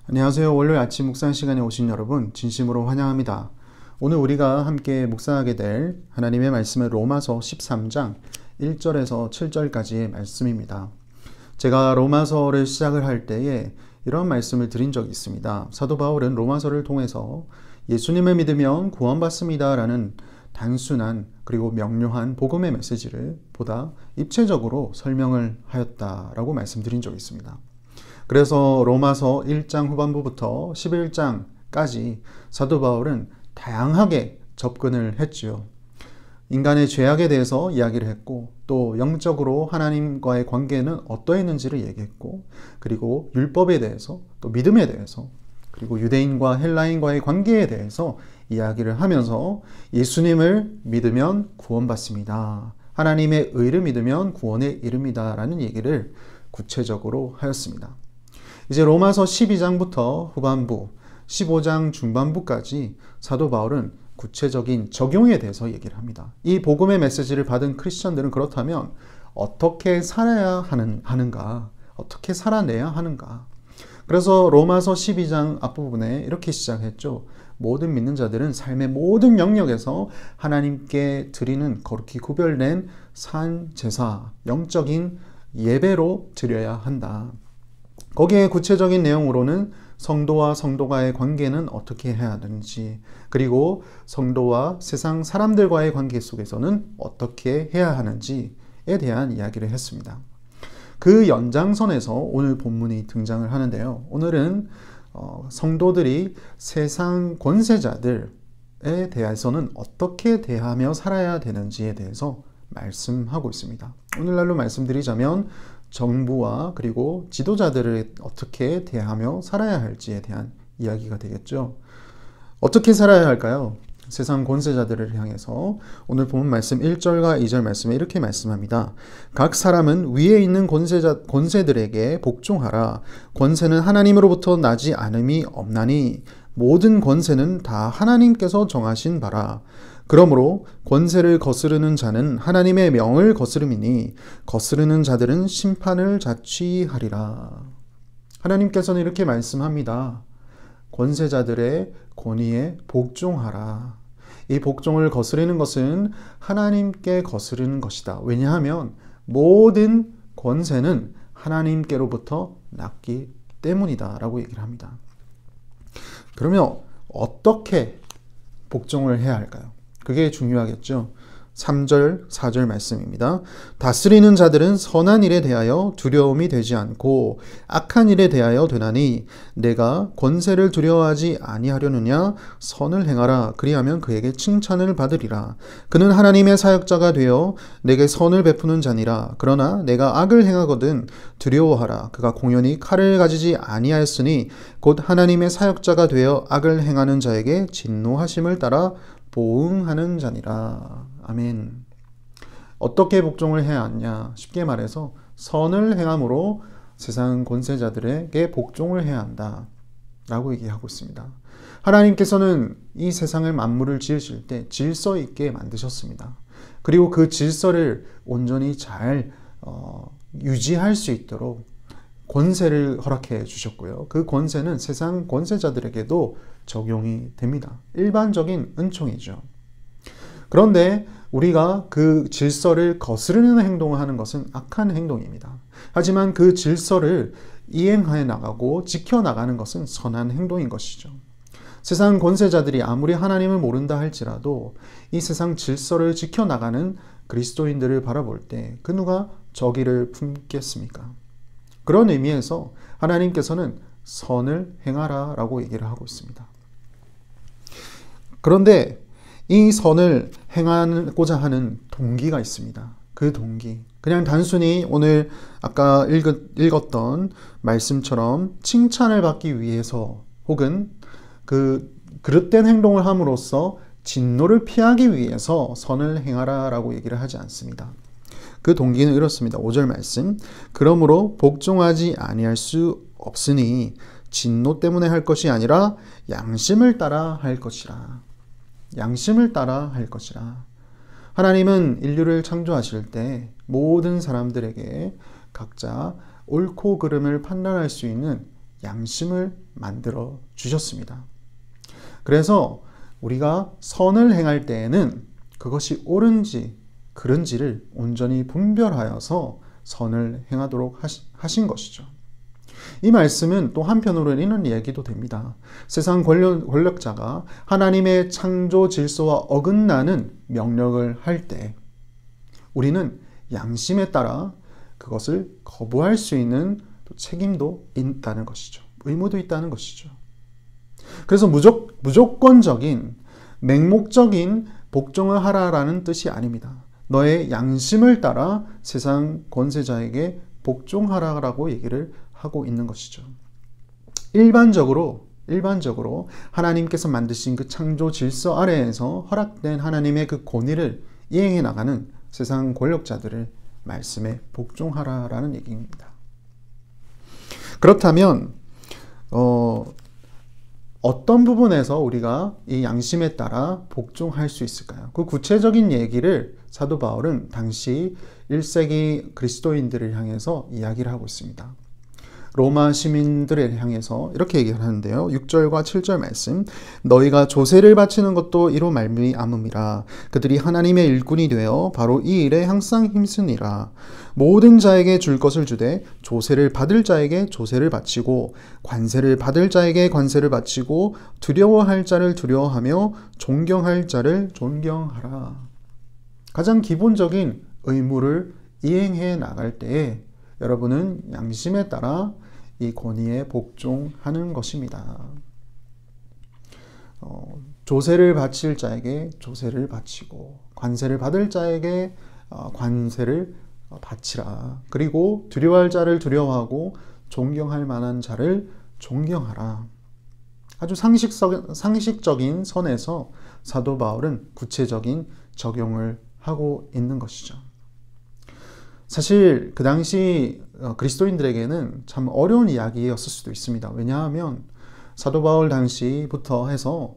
안녕하세요. 월요일 아침 묵상 시간에 오신 여러분 진심으로 환영합니다. 오늘 우리가 함께 묵상하게 될 하나님의 말씀은 로마서 13장 1절에서 7절까지의 말씀입니다. 제가 로마서를 시작을 할 때에 이런 말씀을 드린 적이 있습니다. 사도 바울은 로마서를 통해서 예수님을 믿으면 구원받습니다 라는 단순한 그리고 명료한 복음의 메시지를 보다 입체적으로 설명을 하였다라고 말씀드린 적이 있습니다. 그래서 로마서 1장 후반부부터 11장까지 사도 바울은 다양하게 접근을 했지요. 인간의 죄악에 대해서 이야기를 했고, 또 영적으로 하나님과의 관계는 어떠했는지를 얘기했고, 그리고 율법에 대해서, 또 믿음에 대해서, 그리고 유대인과 헬라인과의 관계에 대해서 이야기를 하면서 예수님을 믿으면 구원받습니다. 하나님의 의를 믿으면 구원에 이릅니다. 라는 얘기를 구체적으로 하였습니다. 이제 로마서 12장부터 후반부, 15장 중반부까지 사도 바울은 구체적인 적용에 대해서 얘기를 합니다. 이 복음의 메시지를 받은 크리스천들은 그렇다면 어떻게 살아야 하는가, 어떻게 살아내야 하는가. 그래서 로마서 12장 앞부분에 이렇게 시작했죠. 모든 믿는 자들은 삶의 모든 영역에서 하나님께 드리는 거룩히 구별된 산 제사, 영적인 예배로 드려야 한다. 거기에 구체적인 내용으로는 성도와 성도가의 관계는 어떻게 해야 하는지, 그리고 성도와 세상 사람들과의 관계 속에서는 어떻게 해야 하는지에 대한 이야기를 했습니다. 그 연장선에서 오늘 본문이 등장을 하는데요. 오늘은 성도들이 세상 권세자들에 대해서는 어떻게 대하며 살아야 되는지에 대해서 말씀하고 있습니다. 오늘날로 말씀드리자면 정부와 그리고 지도자들을 어떻게 대하며 살아야 할지에 대한 이야기가 되겠죠. 어떻게 살아야 할까요? 세상 권세자들을 향해서 오늘 본문 말씀 1절과 2절 말씀에 이렇게 말씀합니다. 각 사람은 위에 있는 권세들에게 복종하라. 권세는 하나님으로부터 나지 않음이 없나니 모든 권세는 다 하나님께서 정하신 바라. 그러므로 권세를 거스르는 자는 하나님의 명을 거스름이니 거스르는 자들은 심판을 자취하리라. 하나님께서는 이렇게 말씀합니다. 권세자들의 권위에 복종하라. 이 복종을 거스르는 것은 하나님께 거스르는 것이다. 왜냐하면 모든 권세는 하나님께로부터 났기 때문이다 라고 얘기를 합니다. 그러면 어떻게 복종을 해야 할까요? 그게 중요하겠죠. 3절, 4절 말씀입니다. 다스리는 자들은 선한 일에 대하여 두려움이 되지 않고 악한 일에 대하여 되나니 내가 권세를 두려워하지 아니하려느냐 선을 행하라. 그리하면 그에게 칭찬을 받으리라. 그는 하나님의 사역자가 되어 내게 선을 베푸는 자니라. 그러나 내가 악을 행하거든 두려워하라. 그가 공연히 칼을 가지지 아니하였으니 곧 하나님의 사역자가 되어 악을 행하는 자에게 진노하심을 따라 보응하는 자니라. 아멘. 어떻게 복종을 해야 하냐? 쉽게 말해서 선을 행함으로 세상 권세자들에게 복종을 해야 한다 라고 얘기하고 있습니다. 하나님께서는 이 세상을 만물을 지으실 때 질서 있게 만드셨습니다. 그리고 그 질서를 온전히 잘 유지할 수 있도록 권세를 허락해 주셨고요. 그 권세는 세상 권세자들에게도 적용이 됩니다. 일반적인 은총이죠. 그런데 우리가 그 질서를 거스르는 행동을 하는 것은 악한 행동입니다. 하지만 그 질서를 이행해 나가고 지켜나가는 것은 선한 행동인 것이죠. 세상 권세자들이 아무리 하나님을 모른다 할지라도 이 세상 질서를 지켜나가는 그리스도인들을 바라볼 때 그 누가 저기를 품겠습니까? 그런 의미에서 하나님께서는 선을 행하라 라고 얘기를 하고 있습니다. 그런데 이 선을 행하고자 하는 동기가 있습니다. 그 동기. 그냥 단순히 오늘 아까 읽었던 말씀처럼 칭찬을 받기 위해서 혹은 그릇된 행동을 함으로써 진노를 피하기 위해서 선을 행하라 라고 얘기를 하지 않습니다. 그 동기는 이렇습니다. 5절 말씀. 그러므로 복종하지 아니할 수 없으니 진노 때문에 할 것이 아니라 양심을 따라 할 것이라. 양심을 따라 할 것이라. 하나님은 인류를 창조하실 때 모든 사람들에게 각자 옳고 그름을 판단할 수 있는 양심을 만들어 주셨습니다. 그래서 우리가 선을 행할 때에는 그것이 옳은지 그른지를 온전히 분별하여서 선을 행하도록 하신 것이죠. 이 말씀은 또 한편으로는 이런 이야기도 됩니다. 세상 권력자가 하나님의 창조 질서와 어긋나는 명령을 할 때 우리는 양심에 따라 그것을 거부할 수 있는 책임도 있다는 것이죠. 의무도 있다는 것이죠. 그래서 무조건적인 맹목적인 복종을 하라라는 뜻이 아닙니다. 너의 양심을 따라 세상 권세자에게 복종하라라고 얘기를 하고 있는 것이죠. 일반적으로 하나님께서 만드신 그 창조 질서 아래에서 허락된 하나님의 그 권위를 이행해 나가는 세상 권력자들을 말씀에 복종하라라는 얘기입니다. 그렇다면 어떤 부분에서 우리가 이 양심에 따라 복종할 수 있을까요? 그 구체적인 얘기를 사도 바울은 당시 1세기 그리스도인들을 향해서 이야기를 하고 있습니다. 로마 시민들을 향해서 이렇게 얘기를 하는데요. 6절과 7절 말씀. 너희가 조세를 바치는 것도 이로 말미암음이라. 그들이 하나님의 일꾼이 되어 바로 이 일에 항상 힘쓰니라. 모든 자에게 줄 것을 주되 조세를 받을 자에게 조세를 바치고 관세를 받을 자에게 관세를 바치고 두려워할 자를 두려워하며 존경할 자를 존경하라. 가장 기본적인 의무를 이행해 나갈 때에 여러분은 양심에 따라 이 권위에 복종하는 것입니다. 조세를 바칠 자에게 조세를 바치고 관세를 받을 자에게 관세를 바치라. 그리고 두려워할 자를 두려워하고 존경할 만한 자를 존경하라. 아주 상식적인 선에서 사도 바울은 구체적인 적용을 하고 있는 것이죠. 사실 그 당시 그리스도인들에게는 참 어려운 이야기였을 수도 있습니다. 왜냐하면 사도 바울 당시부터 해서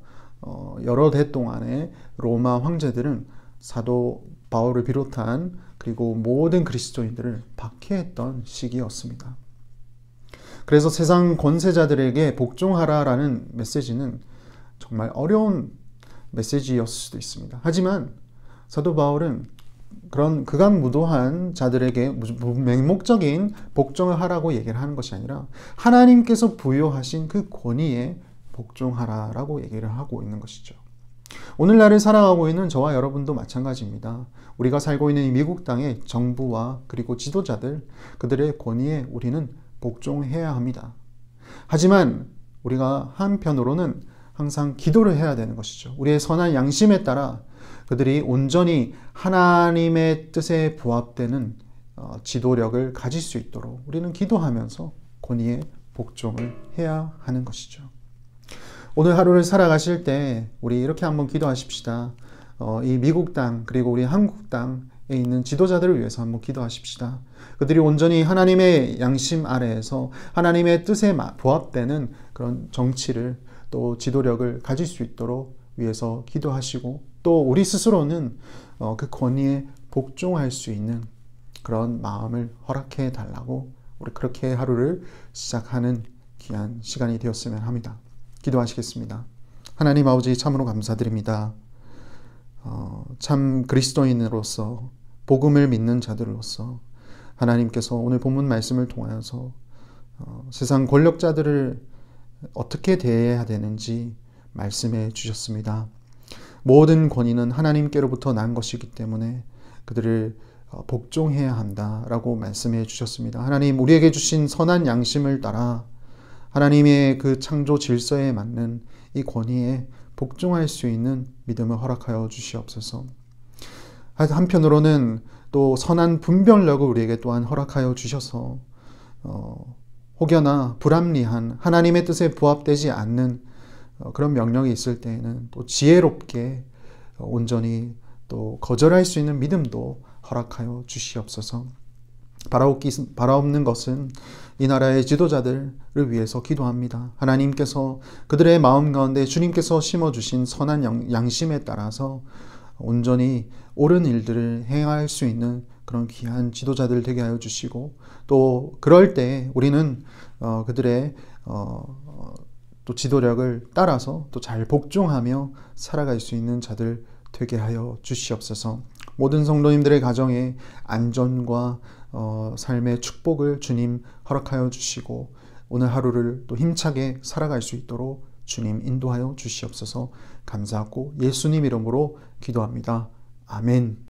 여러 대 동안에 로마 황제들은 사도 바울을 비롯한 그리고 모든 그리스도인들을 박해했던 시기였습니다. 그래서 세상 권세자들에게 복종하라라는 메시지는 정말 어려운 메시지였을 수도 있습니다. 하지만 사도 바울은 그런 극악무도한 자들에게 맹목적인 복종을 하라고 얘기를 하는 것이 아니라 하나님께서 부여하신 그 권위에 복종하라라고 얘기를 하고 있는 것이죠. 오늘날을 살아가고 있는 저와 여러분도 마찬가지입니다. 우리가 살고 있는 이 미국 땅의 정부와 그리고 지도자들, 그들의 권위에 우리는 복종해야 합니다. 하지만 우리가 한편으로는 항상 기도를 해야 되는 것이죠. 우리의 선한 양심에 따라 그들이 온전히 하나님의 뜻에 부합되는 지도력을 가질 수 있도록 우리는 기도하면서 권위에 복종을 해야 하는 것이죠. 오늘 하루를 살아가실 때 우리 이렇게 한번 기도하십시다. 이 미국 땅 그리고 우리 한국 땅에 있는 지도자들을 위해서 한번 기도하십시다. 그들이 온전히 하나님의 양심 아래에서 하나님의 뜻에 부합되는 그런 정치를 또 지도력을 가질 수 있도록 위해서 기도하시고 또 우리 스스로는 그 권위에 복종할 수 있는 그런 마음을 허락해 달라고 우리 그렇게 하루를 시작하는 귀한 시간이 되었으면 합니다. 기도하시겠습니다. 하나님 아버지 참으로 감사드립니다. 참 그리스도인으로서 복음을 믿는 자들로서 하나님께서 오늘 본문 말씀을 통하여서 세상 권력자들을 어떻게 대해야 되는지 말씀해 주셨습니다. 모든 권위는 하나님께로부터 난 것이기 때문에 그들을 복종해야 한다라고 말씀해 주셨습니다. 하나님, 우리에게 주신 선한 양심을 따라 하나님의 그 창조 질서에 맞는 이 권위에 복종할 수 있는 믿음을 허락하여 주시옵소서. 한편으로는 또 선한 분별력을 우리에게 또한 허락하여 주셔서 혹여나 불합리한 하나님의 뜻에 부합되지 않는 그런 명령이 있을 때에는 또 지혜롭게 온전히 또 거절할 수 있는 믿음도 허락하여 주시옵소서. 바라옵는 것은 이 나라의 지도자들을 위해서 기도합니다. 하나님께서 그들의 마음 가운데 주님께서 심어주신 선한 양심에 따라서 온전히 옳은 일들을 행할 수 있는 그런 귀한 지도자들 되게 하여 주시고 또 그럴 때 우리는 그들의 또 지도력을 따라서 또 잘 복종하며 살아갈 수 있는 자들 되게 하여 주시옵소서. 모든 성도님들의 가정에 안전과 삶의 축복을 주님 허락하여 주시고 오늘 하루를 또 힘차게 살아갈 수 있도록 주님 인도하여 주시옵소서. 감사하고 예수님 이름으로 기도합니다. 아멘.